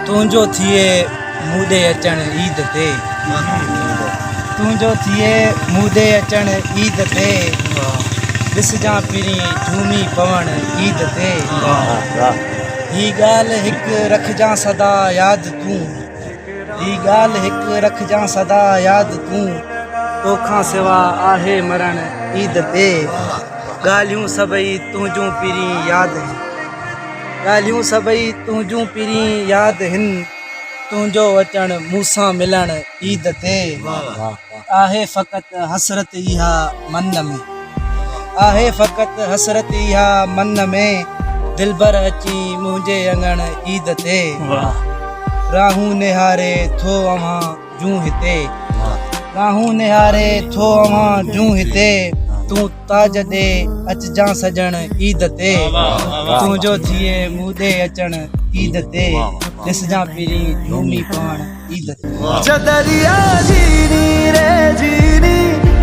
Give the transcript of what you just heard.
तुंहिंजो थिए मूदे अचण ईद ते तुंहिंजो थिए मूदे अचण ईद ते ॾिसजां पिरी झूमी पवण ईद ते ही ॻाल्हि हिकु रखजां सदा यादि तूं ही ॻाल्हि हिकु रखजां सदा यादि तूं तोखां सिवा आहे मरण ईद ते ॻाल्हियूं सभई तुंहिंजूं पिरी यादि ॻाल्हियूं सभई तुंहिंजूं पिरी यादि हिन तुंहिंजो अचणु मूंसां मिलण ईद ते आहे फ़क़ति हसरत इहा मन में आहे फ़क़ति हसरत इहा मन में दिलबर अची मुंहिंजे अङण ईद ते राहूं निहारे थो अव्हां जूं हिते राहूं निहारे थो अव्हां जूं हिते तूं ताज ॾे अचजां सजण ईद ते तुंहिंजो थिए मूदे अचण ईद ते ॾिसजां पिरी झूमी पवण ईद ते दरिया जी